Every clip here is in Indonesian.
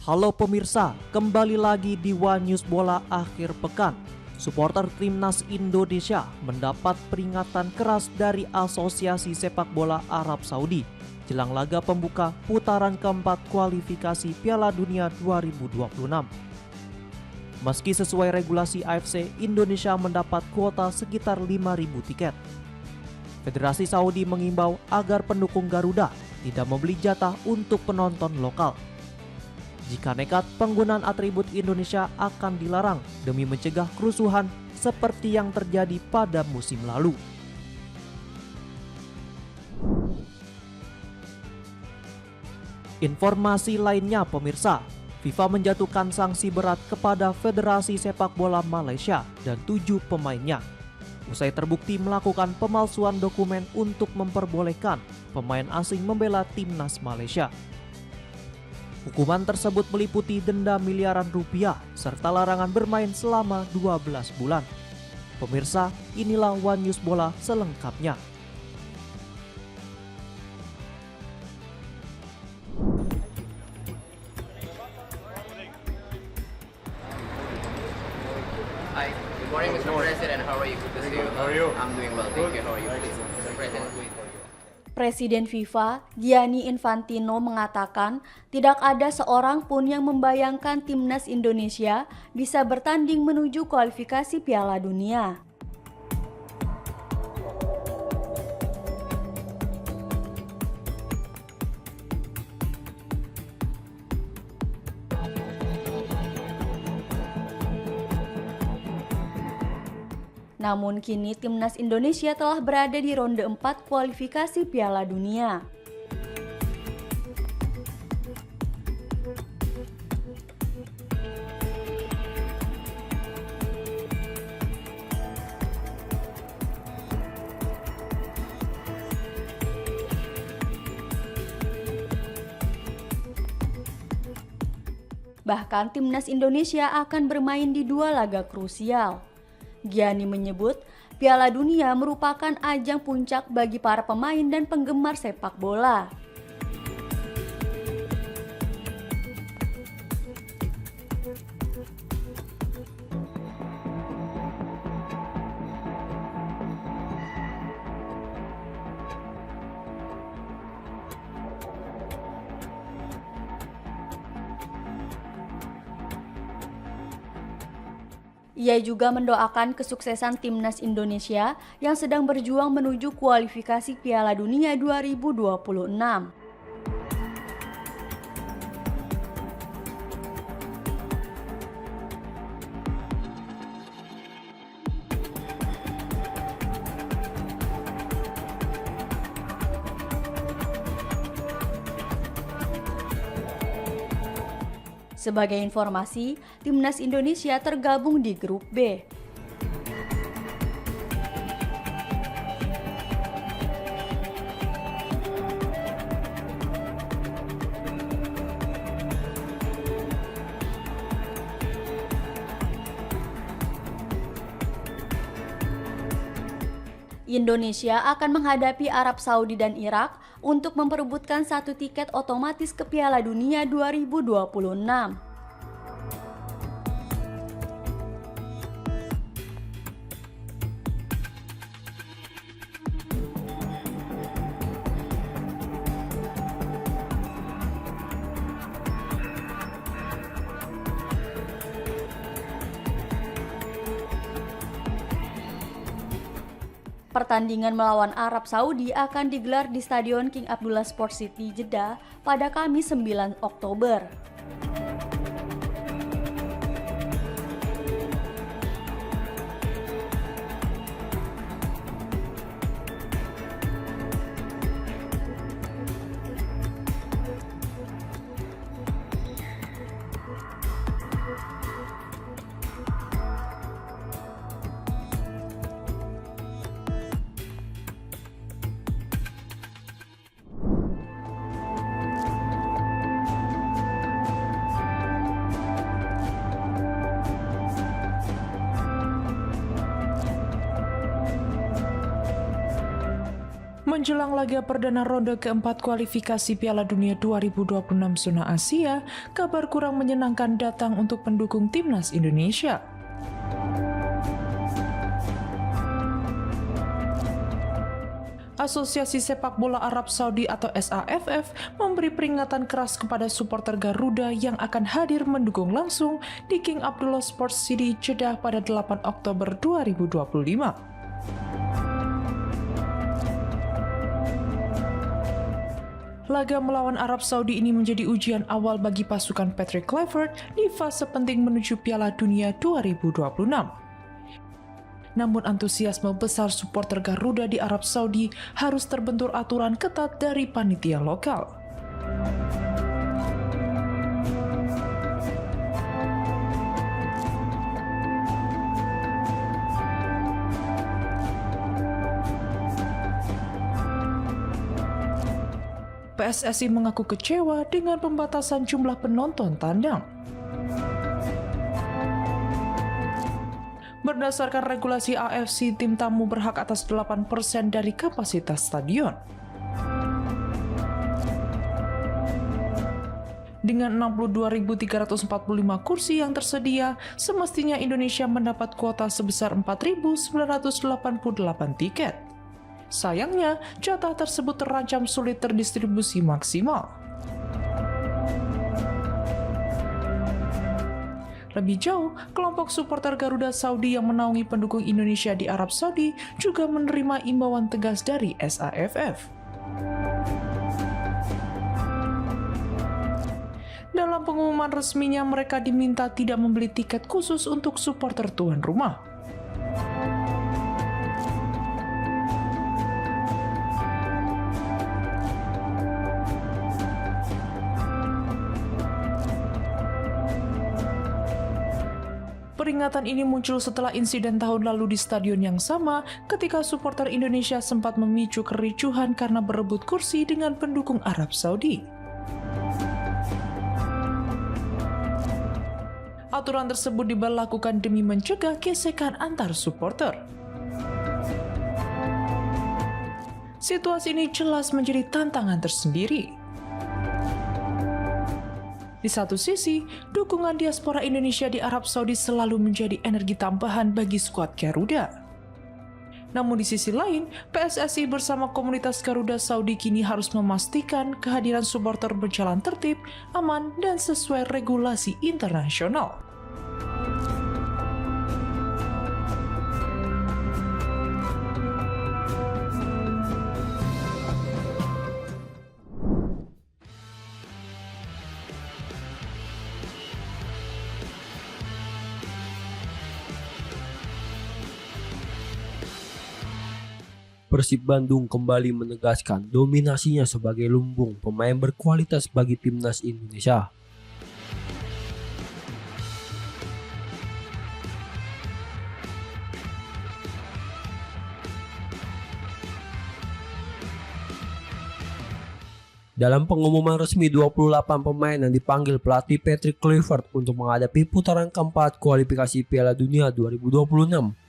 Halo pemirsa, kembali lagi di One News Bola akhir pekan. Supporter Timnas Indonesia mendapat peringatan keras dari Asosiasi Sepak Bola Arab Saudi jelang laga pembuka putaran keempat kualifikasi Piala Dunia 2026. Meski sesuai regulasi AFC, Indonesia mendapat kuota sekitar 5.000 tiket. Federasi Saudi mengimbau agar pendukung Garuda tidak membeli jatah untuk penonton lokal. Jika nekat, penggunaan atribut Indonesia akan dilarang demi mencegah kerusuhan seperti yang terjadi pada musim lalu. Informasi lainnya pemirsa, FIFA menjatuhkan sanksi berat kepada Federasi Sepak Bola Malaysia dan 7 pemainnya. Usai terbukti melakukan pemalsuan dokumen untuk memperbolehkan pemain asing membela timnas Malaysia. Hukuman tersebut meliputi denda miliaran rupiah serta larangan bermain selama 12 bulan. Pemirsa, inilah One News Bola selengkapnya. Hi, good morning, Mr. President. How are you? Good to see you. How are you? I'm doing well, thank you. How are you, please? Mr. President, wait for you. Presiden FIFA, Gianni Infantino mengatakan tidak ada seorang pun yang membayangkan timnas Indonesia bisa bertanding menuju kualifikasi Piala Dunia. Namun kini timnas Indonesia telah berada di ronde 4 kualifikasi Piala Dunia. Bahkan timnas Indonesia akan bermain di 2 laga krusial. Gianni menyebut Piala Dunia merupakan ajang puncak bagi para pemain dan penggemar sepak bola. Ia juga mendoakan kesuksesan timnas Indonesia yang sedang berjuang menuju kualifikasi Piala Dunia 2026. Sebagai informasi, timnas Indonesia tergabung di grup B. Indonesia akan menghadapi Arab Saudi dan Irak untuk memperebutkan 1 tiket otomatis ke Piala Dunia 2026. Pertandingan melawan Arab Saudi akan digelar di Stadion King Abdullah Sports City, Jeddah pada Kamis 9 Oktober. Menjelang laga perdana ronde keempat kualifikasi Piala Dunia 2026 zona Asia, kabar kurang menyenangkan datang untuk pendukung timnas Indonesia. Asosiasi Sepak Bola Arab Saudi atau SAFF memberi peringatan keras kepada supporter Garuda yang akan hadir mendukung langsung di King Abdullah Sports City, Jeddah pada 8 Oktober 2025. Laga melawan Arab Saudi ini menjadi ujian awal bagi pasukan Patrick Kluivert di fase penting menuju Piala Dunia 2026. Namun antusiasme besar supporter Garuda di Arab Saudi harus terbentur aturan ketat dari panitia lokal. PSSI mengaku kecewa dengan pembatasan jumlah penonton tandang. Berdasarkan regulasi AFC, tim tamu berhak atas 8% dari kapasitas stadion. Dengan 62.345 kursi yang tersedia, semestinya Indonesia mendapat kuota sebesar 4.988 tiket. Sayangnya, jatah tersebut terancam sulit terdistribusi maksimal. Lebih jauh, kelompok supporter Garuda Saudi yang menaungi pendukung Indonesia di Arab Saudi juga menerima imbauan tegas dari SAFF. Dalam pengumuman resminya, mereka diminta tidak membeli tiket khusus untuk supporter tuan rumah. Peringatan ini muncul setelah insiden tahun lalu di stadion yang sama ketika supporter Indonesia sempat memicu kericuhan karena berebut kursi dengan pendukung Arab Saudi. Aturan tersebut diberlakukan demi mencegah gesekan antar supporter. Situasi ini jelas menjadi tantangan tersendiri. Di satu sisi, dukungan diaspora Indonesia di Arab Saudi selalu menjadi energi tambahan bagi skuad Garuda. Namun di sisi lain, PSSI bersama komunitas Garuda Saudi kini harus memastikan kehadiran supporter berjalan tertib, aman, dan sesuai regulasi internasional. Persib Bandung kembali menegaskan dominasinya sebagai lumbung pemain berkualitas bagi timnas Indonesia. Dalam pengumuman resmi, 28 pemain yang dipanggil pelatih Patrick Kluivert untuk menghadapi putaran keempat kualifikasi Piala Dunia 2026.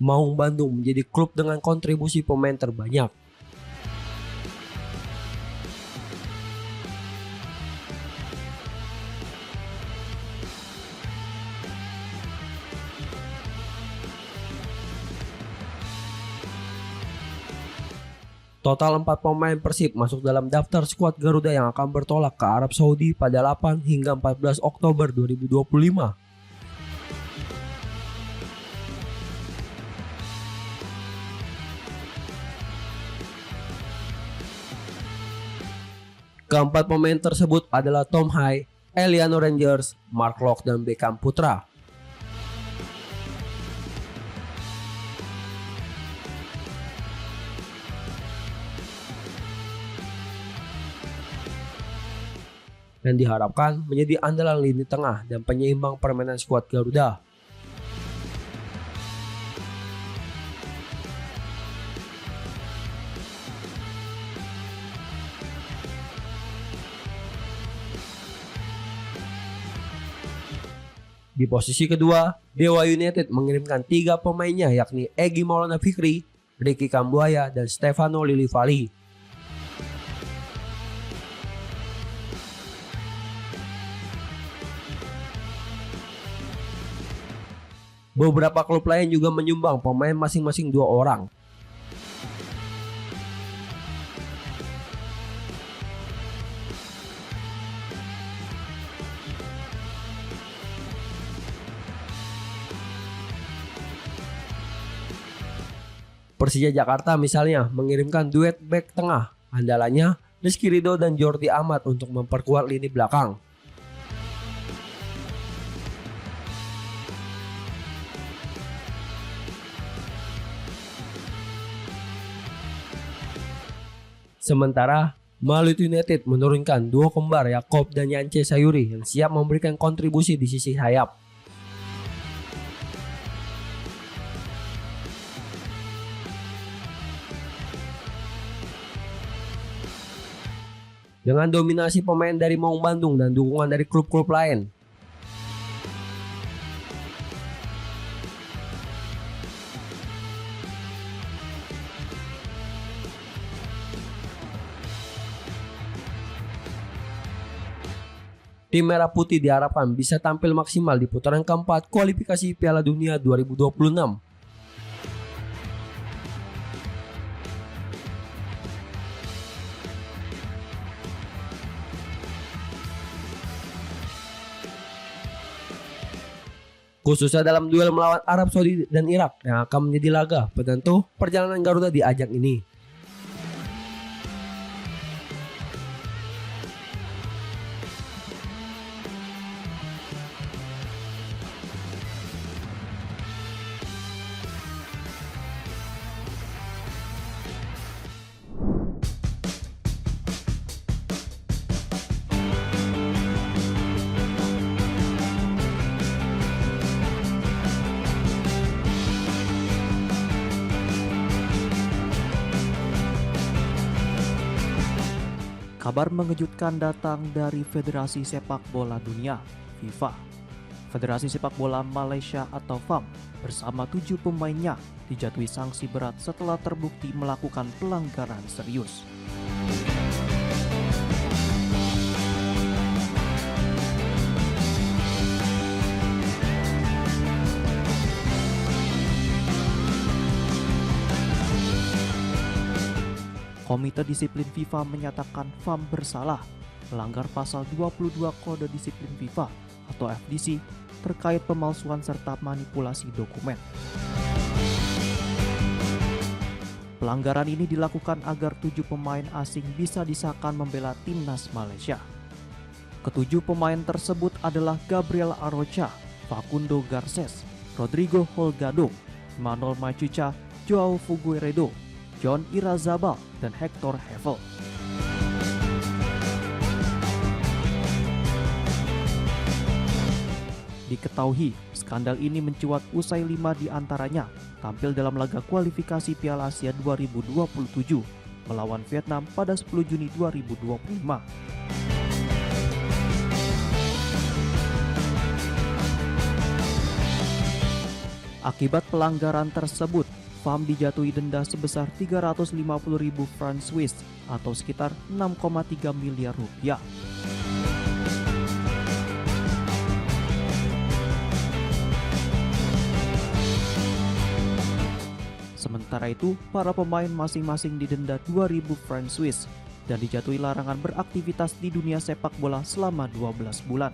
Maung Bandung menjadi klub dengan kontribusi pemain terbanyak. Total 4 pemain Persib masuk dalam daftar skuad Garuda yang akan bertolak ke Arab Saudi pada 8 hingga 14 Oktober 2025. Keempat pemain tersebut adalah Tom Hai, Eliano Rangers, Mark Locke, dan Beckham Putra. Dan diharapkan menjadi andalan lini tengah dan penyeimbang permainan skuad Garuda. Di posisi kedua, Dewa United mengirimkan 3 pemainnya yakni Egy Maulana Fikri, Ricky Kambuaya, dan Stefano Lillivali. Beberapa klub lain juga menyumbang pemain masing-masing 2 orang. Persija Jakarta misalnya mengirimkan duet bek tengah andalannya Rizky Ridho dan Jordi Amat untuk memperkuat lini belakang. Sementara Malut United menurunkan duo kembar Yakob dan Yance Sayuri yang siap memberikan kontribusi di sisi sayap. Dengan dominasi pemain dari Maung Bandung dan dukungan dari klub-klub lain, tim Merah Putih diharapkan bisa tampil maksimal di putaran keempat kualifikasi Piala Dunia 2026. Khususnya dalam duel melawan Arab Saudi dan Irak yang akan menjadi laga penentu perjalanan Garuda di ajang ini. Kabar mengejutkan datang dari Federasi Sepak Bola Dunia, FIFA. Federasi Sepak Bola Malaysia atau FAM bersama 7 pemainnya dijatuhi sanksi berat setelah terbukti melakukan pelanggaran serius. Komite Disiplin FIFA menyatakan FAM bersalah melanggar pasal 22 Kode Disiplin FIFA atau FDC terkait pemalsuan serta manipulasi dokumen. Pelanggaran ini dilakukan agar 7 pemain asing bisa disahkan membela timnas Malaysia. Ketujuh pemain tersebut adalah Gabriel Arocha, Facundo Garces, Rodrigo Holgado, Manuel Machuca, Joao Figueiredo, John Irazabal, dan Hector Hevel. Diketahui, skandal ini mencuat usai 5 diantaranya tampil dalam laga kualifikasi Piala Asia 2027 melawan Vietnam pada 10 Juni 2025. Akibat pelanggaran tersebut, FAM dijatuhi denda sebesar 350.000 franc Swiss atau sekitar 6,3 miliar rupiah. Sementara itu, para pemain masing-masing didenda 2.000 franc Swiss dan dijatuhi larangan beraktivitas di dunia sepak bola selama 12 bulan.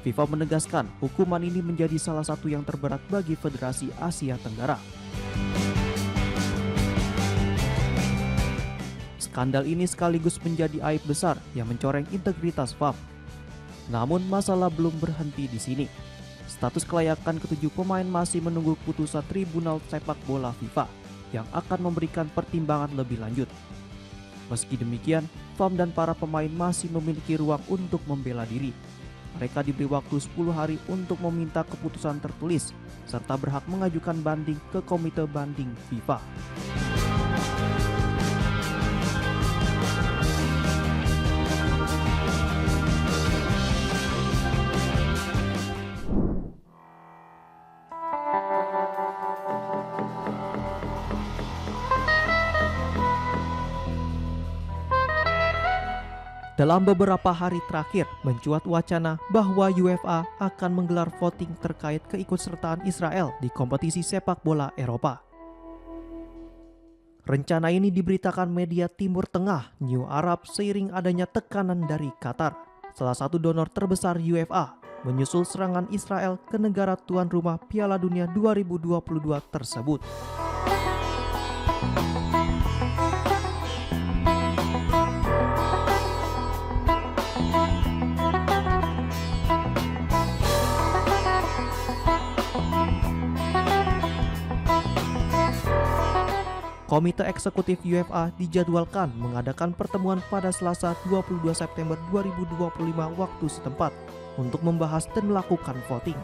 FIFA menegaskan hukuman ini menjadi salah satu yang terberat bagi Federasi Asia Tenggara. Skandal ini sekaligus menjadi aib besar yang mencoreng integritas FAM. Namun masalah belum berhenti di sini. Status kelayakan ketujuh pemain masih menunggu putusan Tribunal Sepak Bola FIFA. yang akan memberikan pertimbangan lebih lanjut. Meski demikian, FAM dan para pemain masih memiliki ruang untuk membela diri. Mereka diberi waktu 10 hari untuk meminta keputusan tertulis, serta berhak mengajukan banding ke Komite Banding FIFA. Dalam beberapa hari terakhir, mencuat wacana bahwa UEFA akan menggelar voting terkait keikutsertaan Israel di kompetisi sepak bola Eropa. Rencana ini diberitakan media Timur Tengah New Arab seiring adanya tekanan dari Qatar, salah satu donor terbesar UEFA, menyusul serangan Israel ke negara tuan rumah Piala Dunia 2022 tersebut. Komite Eksekutif UEFA dijadwalkan mengadakan pertemuan pada Selasa 22 September 2025 waktu setempat untuk membahas dan melakukan voting.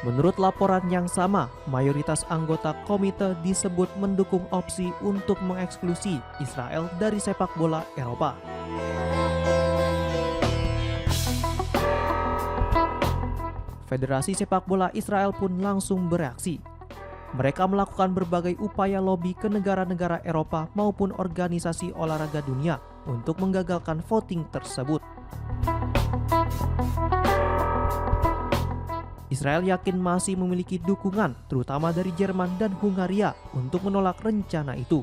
Menurut laporan yang sama, mayoritas anggota komite disebut mendukung opsi untuk mengeksklusi Israel dari sepak bola Eropa. Federasi Sepak Bola Israel pun langsung bereaksi. Mereka melakukan berbagai upaya lobi ke negara-negara Eropa maupun organisasi olahraga dunia untuk menggagalkan voting tersebut. Israel yakin masih memiliki dukungan, terutama dari Jerman dan Hungaria, untuk menolak rencana itu.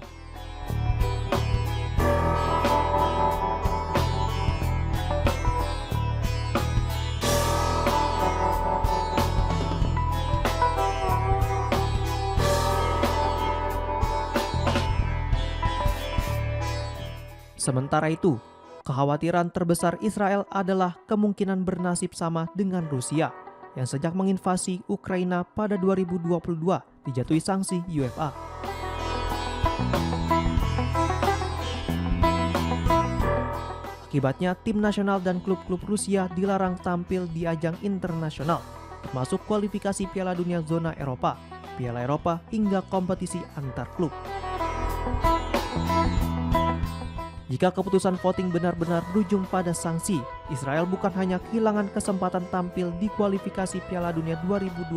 Sementara itu, kekhawatiran terbesar Israel adalah kemungkinan bernasib sama dengan Rusia yang sejak menginvasi Ukraina pada 2022 dijatuhi sanksi UEFA. Akibatnya, tim nasional dan klub-klub Rusia dilarang tampil di ajang internasional, termasuk kualifikasi Piala Dunia zona Eropa, Piala Eropa hingga kompetisi antar klub. Jika keputusan voting benar-benar berujung pada sanksi, Israel bukan hanya kehilangan kesempatan tampil di kualifikasi Piala Dunia 2026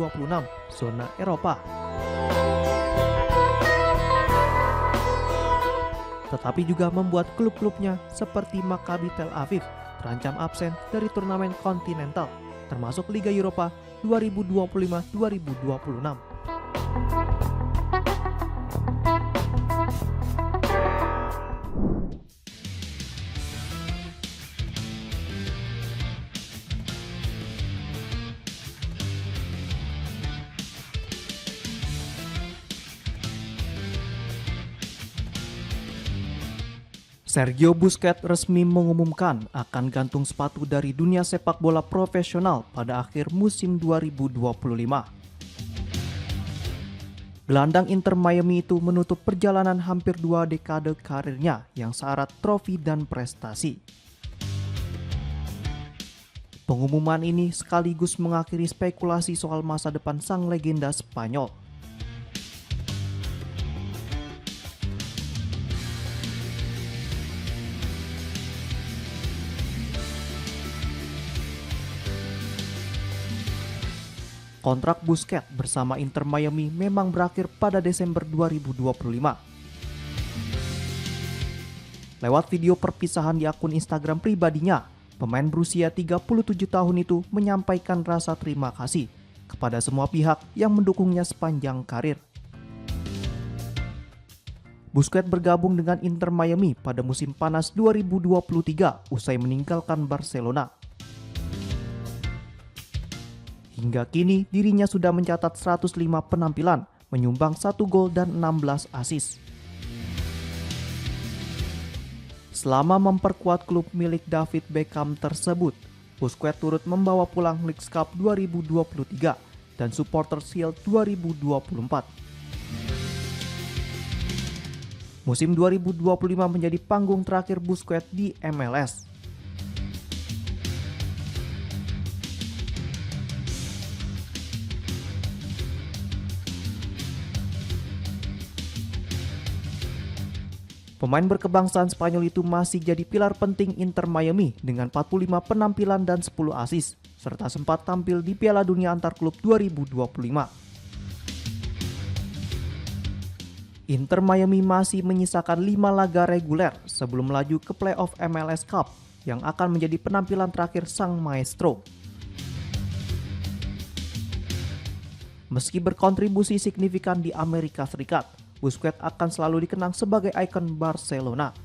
zona Eropa, tetapi juga membuat klub-klubnya seperti Maccabi Tel Aviv terancam absen dari turnamen kontinental, termasuk Liga Eropa 2025-2026. Sergio Busquets resmi mengumumkan akan gantung sepatu dari dunia sepak bola profesional pada akhir musim 2025. Gelandang Inter Miami itu menutup perjalanan hampir 2 dekade karirnya yang syarat trofi dan prestasi. Pengumuman ini sekaligus mengakhiri spekulasi soal masa depan sang legenda Spanyol. Kontrak Busquets bersama Inter Miami memang berakhir pada Desember 2025. Lewat video perpisahan di akun Instagram pribadinya, pemain berusia 37 tahun itu menyampaikan rasa terima kasih kepada semua pihak yang mendukungnya sepanjang karir. Busquets bergabung dengan Inter Miami pada musim panas 2023 usai meninggalkan Barcelona. Hingga kini dirinya sudah mencatat 105 penampilan, menyumbang 1 gol dan 16 assist. Selama memperkuat klub milik David Beckham tersebut, Busquets turut membawa pulang Leagues Cup 2023 dan Supporters Shield 2024. Musim 2025 menjadi panggung terakhir Busquets di MLS. Pemain berkebangsaan Spanyol itu masih jadi pilar penting Inter Miami dengan 45 penampilan dan 10 assist, serta sempat tampil di Piala Dunia Antar Klub 2025. Inter Miami masih menyisakan 5 laga reguler sebelum melaju ke playoff MLS Cup yang akan menjadi penampilan terakhir sang maestro. Meski berkontribusi signifikan di Amerika Serikat, Busquets akan selalu dikenang sebagai ikon Barcelona.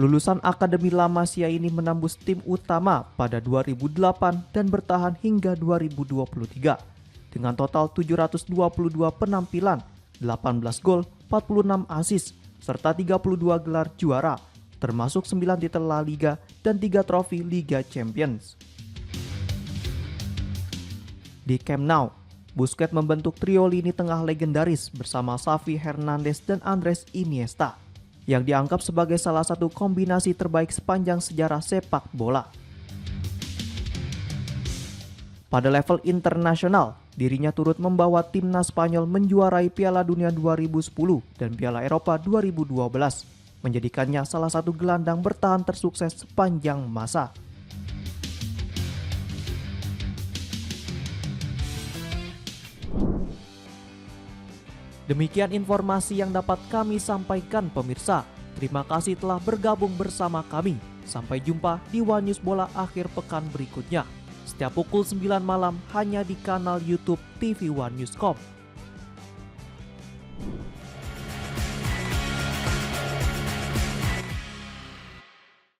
Lulusan Akademi La Masia ini menembus tim utama pada 2008 dan bertahan hingga 2023 dengan total 722 penampilan, 18 gol, 46 assist, serta 32 gelar juara, termasuk 9 titel La Liga dan 3 trofi Liga Champions. Di Camp Nou, Busquets membentuk trio lini tengah legendaris bersama Xavi Hernandez dan Andres Iniesta, yang dianggap sebagai salah satu kombinasi terbaik sepanjang sejarah sepak bola. Pada level internasional, dirinya turut membawa timnas Spanyol menjuarai Piala Dunia 2010 dan Piala Eropa 2012, menjadikannya salah satu gelandang bertahan tersukses sepanjang masa. Demikian informasi yang dapat kami sampaikan pemirsa. Terima kasih telah bergabung bersama kami. Sampai jumpa di One News Bola akhir pekan berikutnya. Setiap pukul 9 malam hanya di kanal YouTube TV One News.com.